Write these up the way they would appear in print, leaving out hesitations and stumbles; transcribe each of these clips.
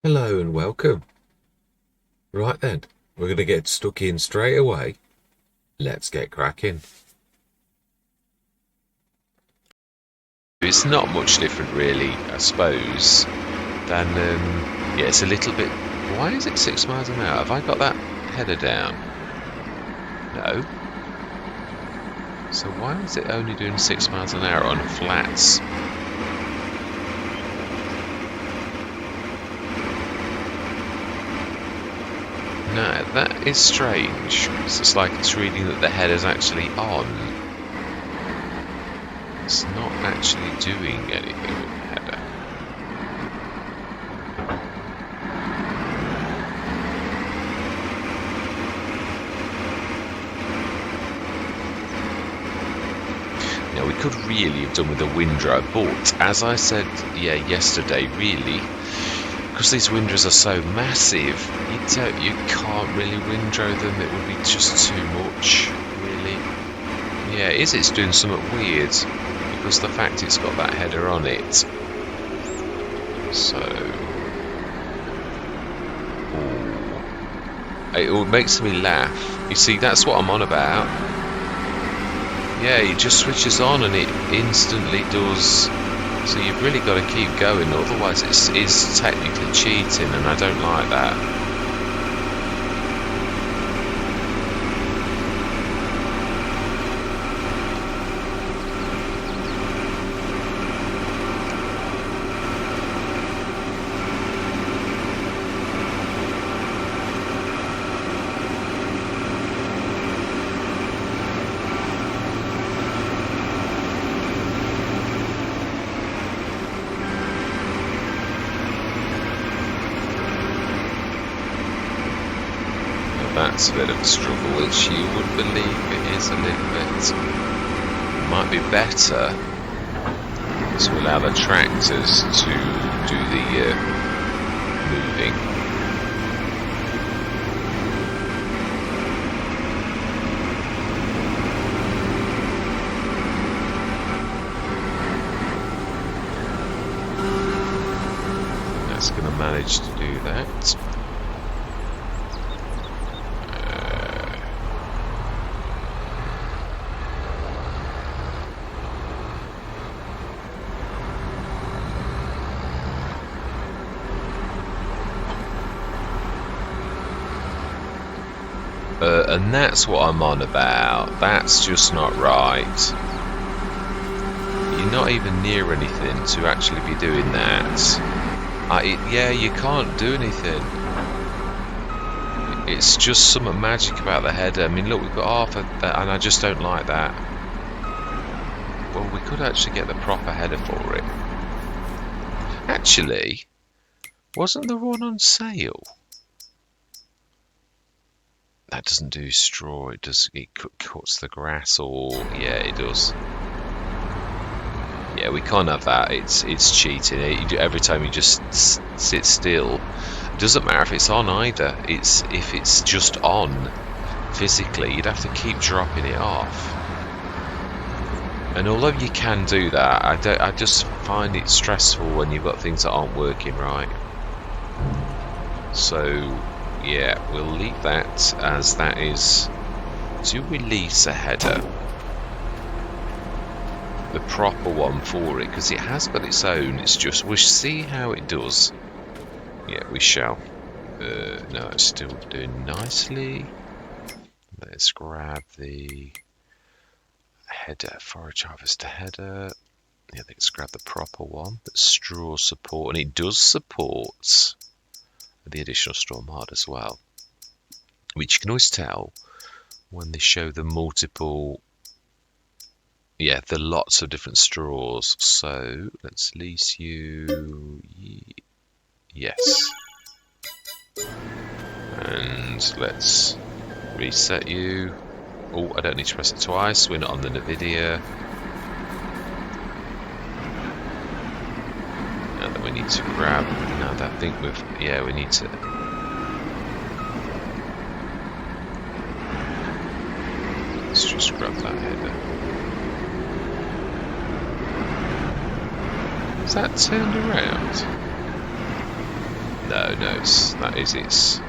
Hello and welcome. Right then, we're going to get stuck in straight away. Let's get cracking. It's not much different really, I suppose, than, yeah, it's a little bit... Why is it 6 miles an hour? Have I got that header down? No. So why is it only doing 6 miles an hour on flats? No, that is strange. It's just like it's reading that the header's actually on. It's not actually doing anything with the header. Now we could really have done with a windrow, but as I said, yeah, yesterday, really, because these windrows are so massive, you can't really windrow them. It would be just too much, really. Yeah, it's doing something weird because the fact it's got that header on it. So, it makes me laugh. You see, that's what I'm on about. Yeah, it just switches on and it instantly does. So you've really got to keep going, otherwise it's technically cheating, and I don't like that. That's a bit of a struggle, which you would believe it is a little bit. It might be better to allow the tractors to do the moving. That's going to manage to do that. And that's what I'm on about. That's just not right. You're not even near anything to actually be doing that. Yeah, you can't do anything. It's just something magic about the header. I mean, look, we've got half of that, and I just don't like that. Well, we could actually get the proper header for it. Actually, wasn't there one on sale? That doesn't do straw. It cuts the grass, or yeah, it does. Yeah, we can't have that. It's cheating. Every time you just sit still, it doesn't matter if it's on either. If it's just on physically, you'd have to keep dropping it off. And although you can do that, I just find it stressful when you've got things that aren't working right. So. Yeah, we'll leave that as that is to release a header. The proper one for it, because it has got its own. It's just, we'll see how it does. Yeah, we shall. No, it's still doing nicely. Let's grab the header, forage harvester header. Yeah, let's grab the proper one. That's straw support, and it does support the additional straw mod as well, which you can always tell when they show the multiple, yeah, the lots of different straws. So let's lease you, yes, and let's reset you. Oh, I don't need to press it twice, we're not on the NVIDIA. Now that we need to grab, now that I think we've, yeah, we need to, let's just grab that header. Is that turned around? No, that is its.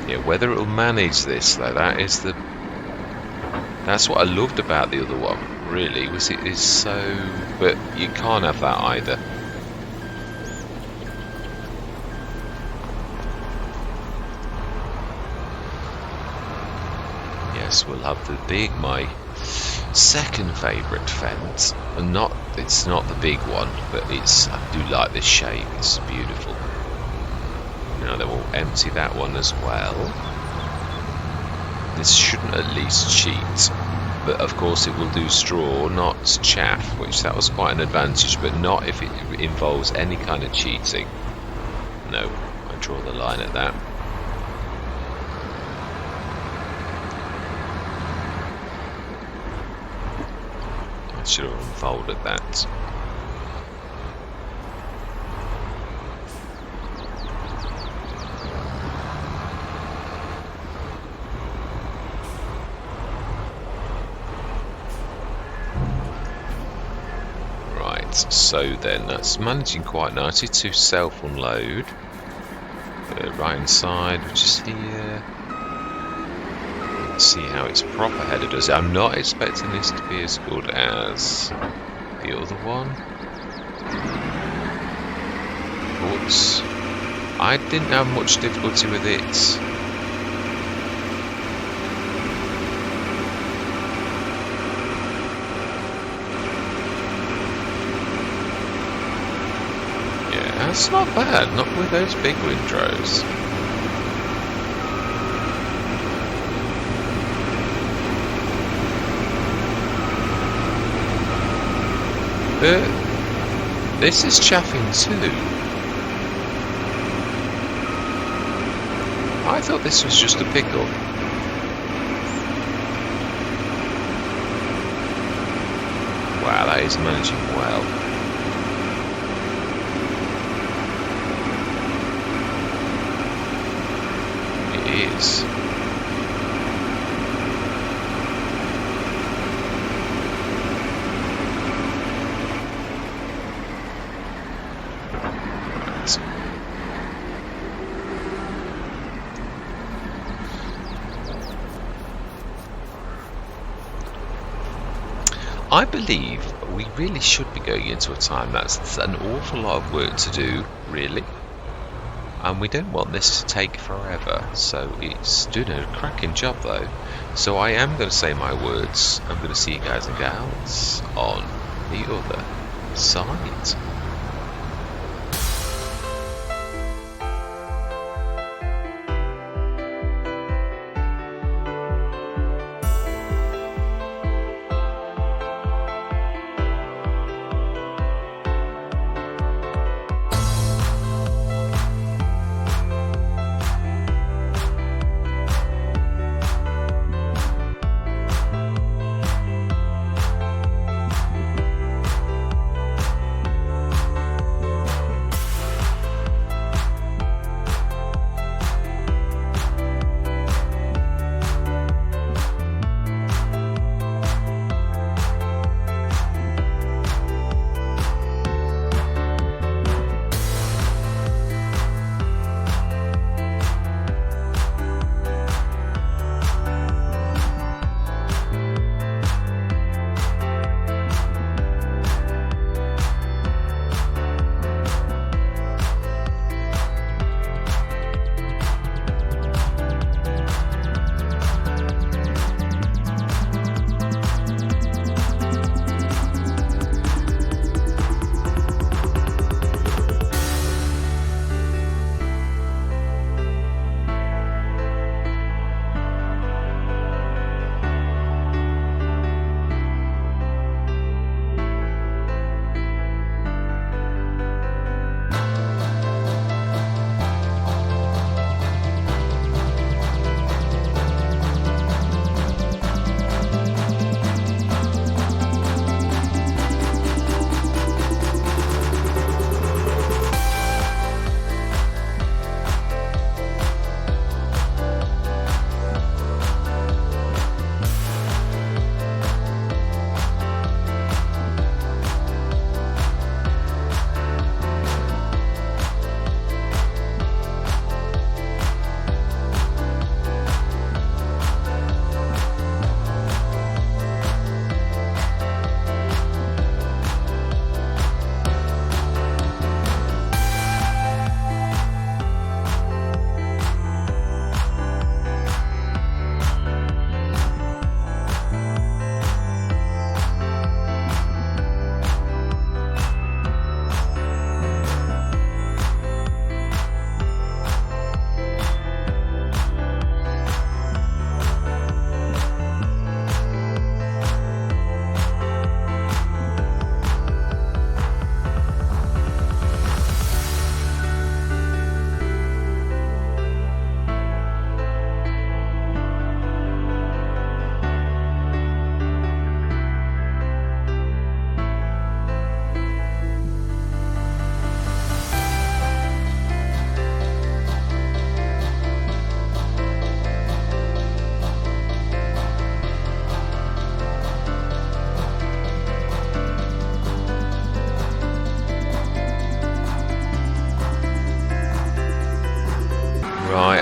Yeah, whether it'll manage this though, that's what I loved about the other one. Really, was it is so, but you can't have that either. Yes, we'll have the big, my second favourite fence, and it's not the big one, but I do like this shape. It's beautiful. Now then we'll empty that one as well. This shouldn't at least cheat, but of course it will do straw, not chaff, which that was quite an advantage, but not if it involves any kind of cheating. No, I draw the line at that. I should have unfolded that. So then that's managing quite nicely to self-unload. Right inside, which is here. Let's see how its proper header does it. I'm not expecting this to be as good as the other one. But I didn't have much difficulty with it. It's not bad, not with those big windrows. This is chaffing too. I thought this was just a pickle. Wow, that is managing well. Is. I believe we really should be going into a time that's an awful lot of work to do, really. And we don't want this to take forever, so it's doing a cracking job though. So I am going to say my words. I'm going to see you guys and gals on the other side.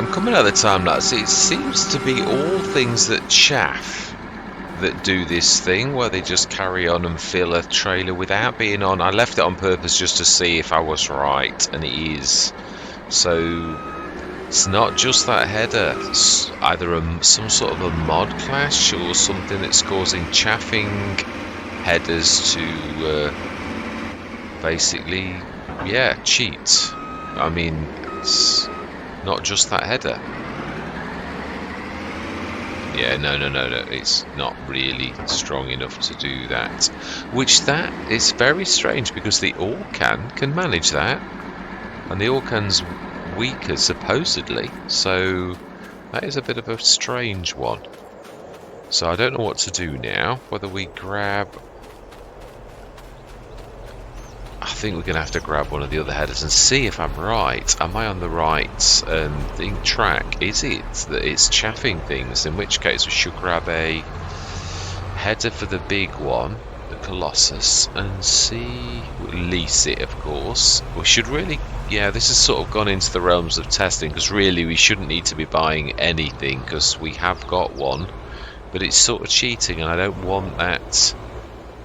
I'm coming at the time lapse. It seems to be all things that chaff that do this thing where they just carry on and fill a trailer without being on. I left it on purpose just to see if I was right, and it is. So it's not just that header. It's either some sort of a mod clash or something that's causing chaffing headers to basically, yeah, cheat. I mean, it's not just that header. Yeah, no, it's not really strong enough to do that. Which that is very strange because the Orcan can manage that. And the Orcan's weaker, supposedly. So that is a bit of a strange one. So I don't know what to do now. Whether we grab... I think we're going to have to grab one of the other headers and see if I'm right. Am I on the right track? Is it that it's chaffing things? In which case we should grab a header for the big one, the Colossus, and see... lease it, of course. We should really... yeah, this has sort of gone into the realms of testing, because really we shouldn't need to be buying anything, because we have got one. But it's sort of cheating, and I don't want that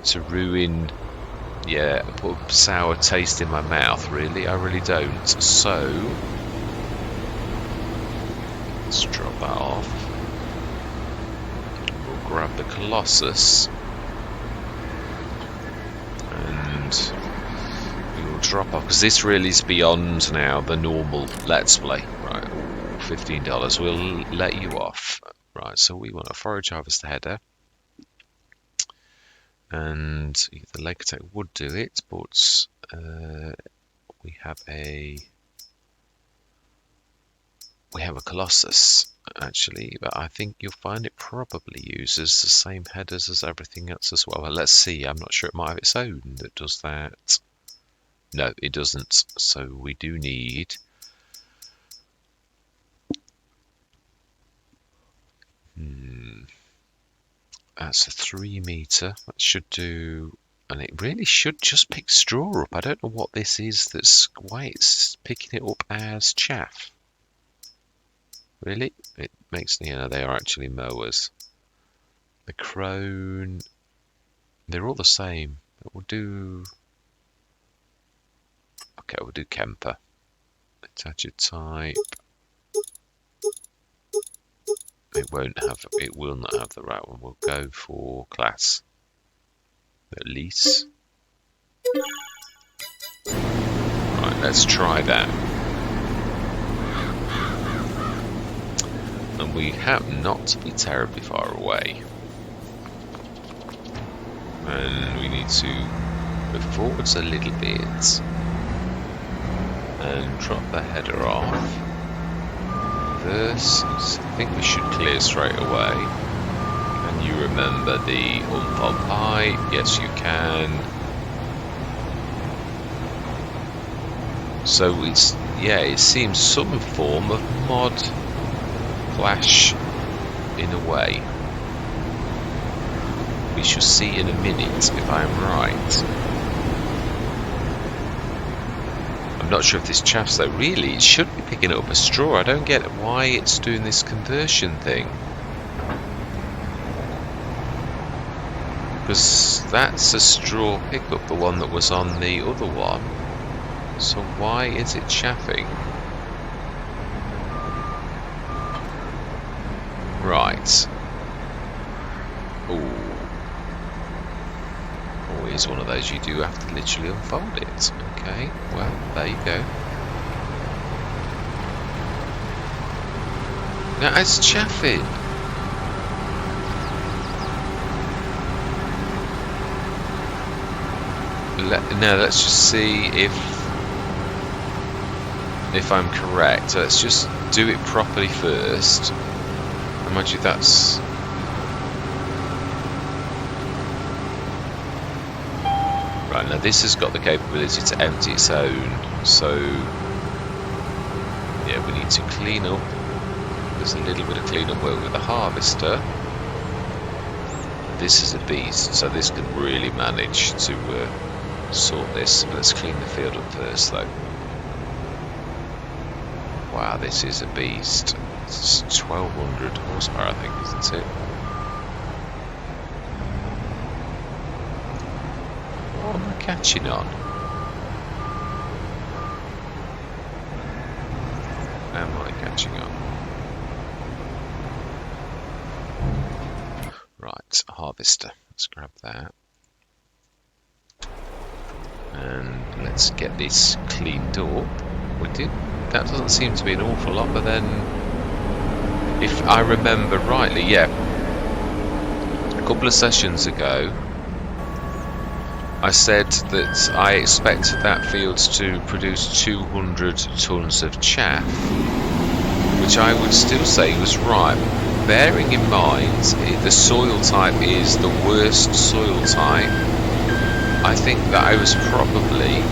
to ruin... yeah, put a sour taste in my mouth, really. I really don't. So, let's drop that off. We'll grab the Colossus. And we will drop off, because this really is beyond now the normal Let's Play. Right, $15. We'll let you off. Right, so we want a forage harvester header. And the leg attack would do it, but we have a Colossus actually, but I think you'll find it probably uses the same headers as everything else as well. Well, let's see. I'm not sure it might have its own that does that. No, it doesn't. So we do need that's a 3 meter. That should do, and it really should just pick straw up. I don't know what this is. That's why it's picking it up as chaff. Really, it makes, you know, they are actually mowers. The crone, they're all the same. We'll do. Okay, we'll do Kemper. Attach a type. It won't have. It will not have the right one. We'll go for class. At least. Right, let's try that. And we happen not to be terribly far away. And we need to go forwards a little bit and drop the header off. This, I think we should clear straight away. Can you remember the unfold pipe? Yes, you can. So it's, yeah, it seems some form of mod clash in a way. We shall see in a minute if I'm right. I'm not sure if this chaffs though. Really, it should be picking up a straw. I don't get why it's doing this conversion thing. Because that's a straw pickup, the one that was on the other one. So why is it chaffing? Right. Ooh. Oh, here's one of those you do have to literally unfold it. Okay, well, there you go. Now it's chaffing. Now let's just see if I'm correct. So let's just do it properly first. Imagine that's... Right, now this has got the capability to empty its own, so yeah, we need to clean up. There's a little bit of cleanup work with the harvester. This is a beast, so this can really manage to sort this. Let's clean the field up first though. Wow, this is a beast. It's 1200 horsepower, I think, isn't it? What am I catching on? Am I catching on? Right, harvester. Let's grab that. And let's get this cleaned up. We did. That doesn't seem to be an awful lot, but then, if I remember rightly, yeah, a couple of sessions ago, I said that I expected that field to produce 200 tons of chaff, which I would still say was right, bearing in mind the soil type is the worst soil type. I think that I was probably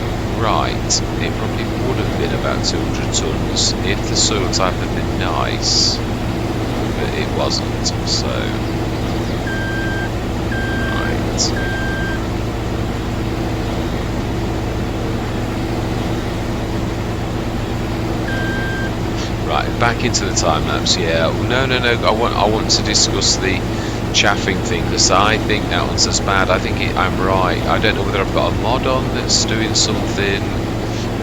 right. It probably would have been about 200 tons if the soil type had been nice, but it wasn't, so right. Right, back into the time lapse. Yeah, no. I want to discuss the chaffing thing, because I think that one's as bad. I think I'm right. I don't know whether I've got a mod on that's doing something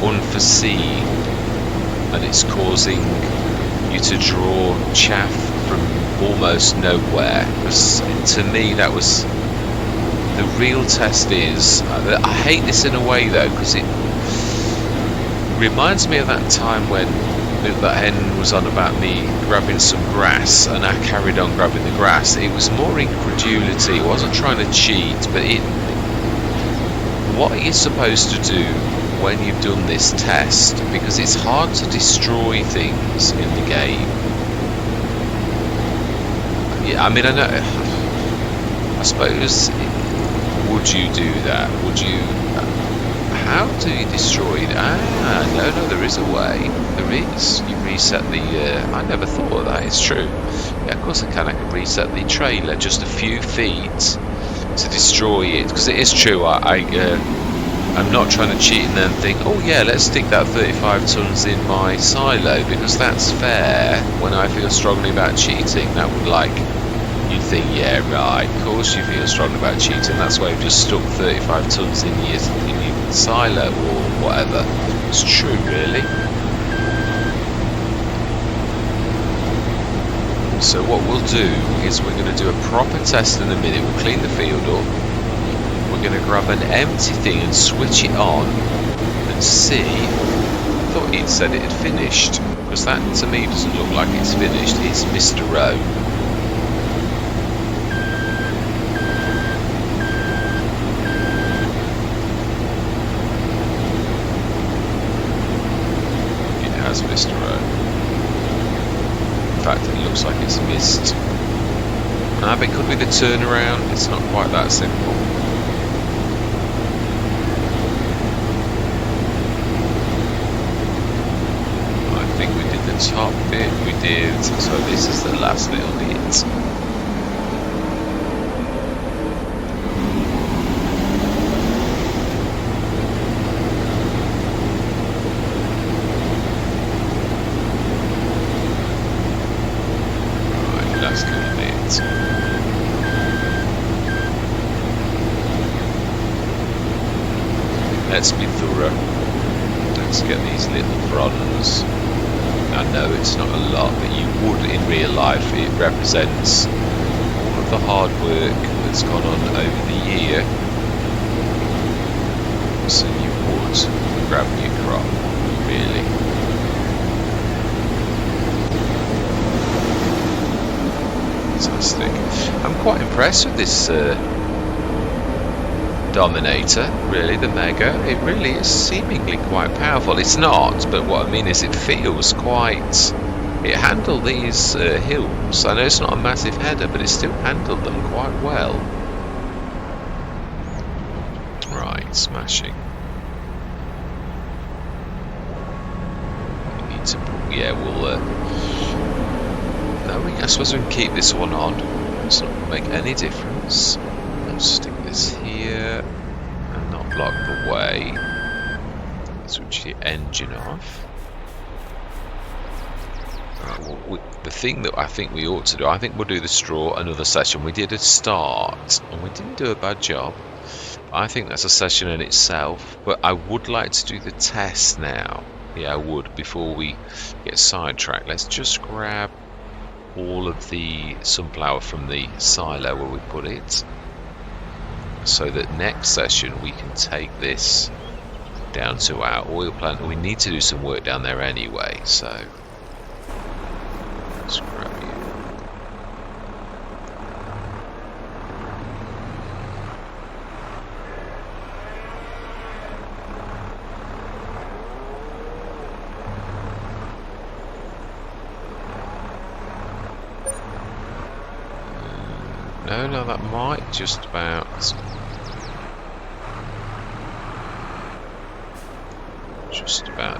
unforeseen, and it's causing you to draw chaff from almost nowhere. Because to me, that was the real test. Is I hate this in a way though, because it reminds me of that time when that hen was on about me grabbing some grass, and I carried on grabbing the grass. It was more incredulity. It wasn't trying to cheat, but what are you supposed to do when you've done this test? Because it's hard to destroy things in the game. Yeah, I mean, I know. I suppose, would you do that? Would you? How do you destroy it? No, there is a way. There is. You reset the... I never thought of that. It's true. Yeah, of course I can. I can reset the trailer just a few feet to destroy it. Because it is true. I'm not trying to cheat and then think, oh yeah, let's stick that 35 tons in my silo, because that's fair. When I feel strongly about cheating, that would you'd think, yeah, right, of course you feel strongly about cheating. That's why you've just stuck 35 tons in your silo or whatever. It's true, really. So what we'll do is we're going to do a proper test in a minute. We'll clean the field up. We're going to grab an empty thing and switch it on and see. I thought he'd said it had finished, because that to me doesn't look like it's finished. It's Mr. Rowe. Mr. Rowe. In fact, it looks like it's missed. It could be the turnaround. It's not quite that simple. I think we did the top bit. We did. So this is the last little bit. Let's be thorough. Let's get these little fronds. I know it's not a lot, but you would in real life. It represents all of the hard work that's gone on over the year. So you would grab your crop, really. Fantastic. I'm quite impressed with this Dominator, really, the Mega. It really is seemingly quite powerful. It's not, but what I mean is it feels quite... It handled these hills. I know it's not a massive header, but it still handled them quite well. Right, smashing. We need to... Yeah, we'll... No, I suppose we can keep this one on. It's not going to make any difference. Let's stick this here and not block the way. Switch the engine off. the thing that I think we ought to do, I think we'll do the straw another session. We did a start and we didn't do a bad job. I think that's a session in itself, but I would like to do the test now. Yeah, I would, before we get sidetracked. Let's just grab all of the sunflower from the silo where we put it, so that next session we can take this down to our oil plant. We need to do some work down there anyway, so let's grab you. No, that might just about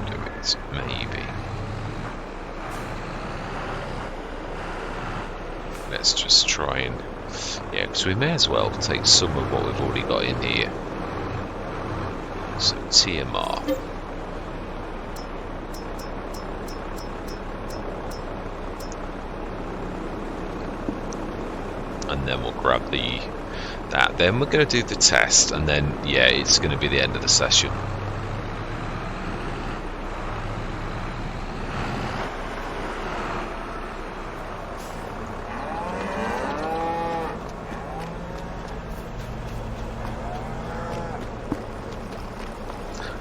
do it, maybe. Let's just try and, yeah, because we may as well take some of what we've already got in here. So TMR. And then we'll grab that. Then we're going to do the test, and then, yeah, it's going to be the end of the session.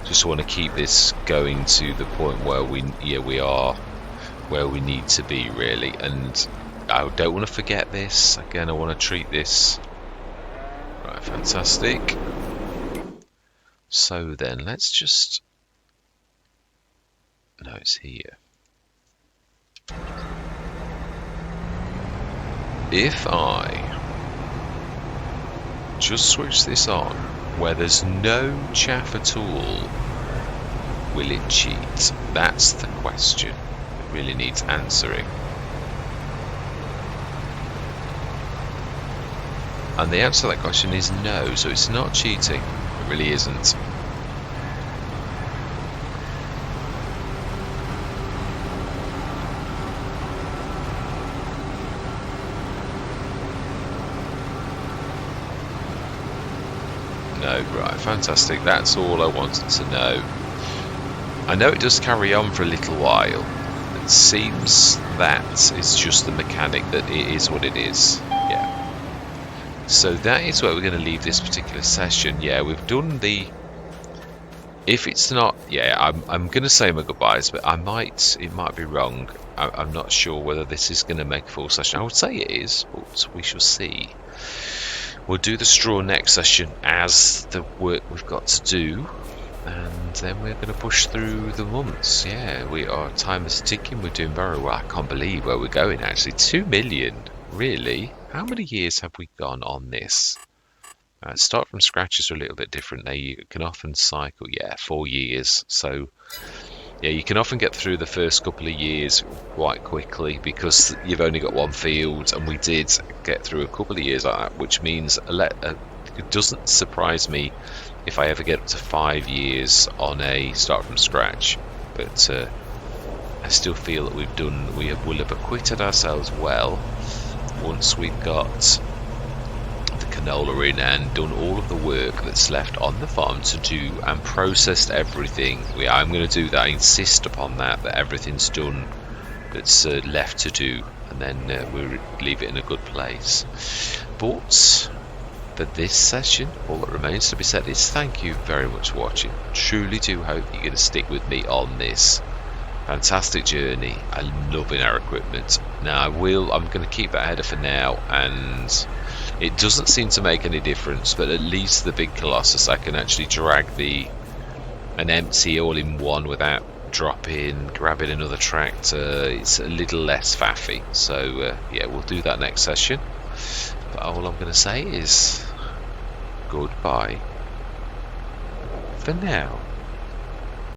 Just want to keep this going to the point where we are where we need to be, really, and I don't want to forget this. Again, I want to treat this right. Fantastic. So then let's just, no, it's here. If I just switch this on where there's no chaff at all, will it cheat? That's the question. It really needs answering. And the answer to that question is no, so it's not cheating. It really isn't. No, right, fantastic. That's all I wanted to know. I know it does carry on for a little while. It seems that it's just the mechanic that it is what it is. Yeah. So that is where we're going to leave this particular session. Yeah, we've done the... If it's not... Yeah, I'm going to say my goodbyes, but it might be wrong. I'm not sure whether this is going to make a full session. I would say it is, but we shall see. We'll do the straw next session as the work we've got to do, and then we're going to push through the months. Yeah, time is ticking. We're doing very well. I can't believe where we're going, actually. 2 million, really? How many years have we gone on this? Start from scratch is a little bit different. They can often cycle, 4 years. So, yeah, you can often get through the first couple of years quite quickly because you've only got one field, and we did get through a couple of years like that, which means it doesn't surprise me if I ever get up to 5 years on a start from scratch. But I still feel that we will have acquitted ourselves well once we've got the canola in and done all of the work that's left on the farm to do and processed everything. I'm going to do that. I insist upon that everything's done that's left to do, and then we'll leave it in a good place. But for this session, all that remains to be said is thank you very much for watching. Truly do hope you're going to stick with me on this fantastic journey. I'm loving our equipment. Now I'm going to keep that header for now, and it doesn't seem to make any difference, but at least the big Colossus I can actually drag an empty all in one without grabbing another tractor. It's a little less faffy, so yeah, we'll do that next session. But all I'm going to say is goodbye for now.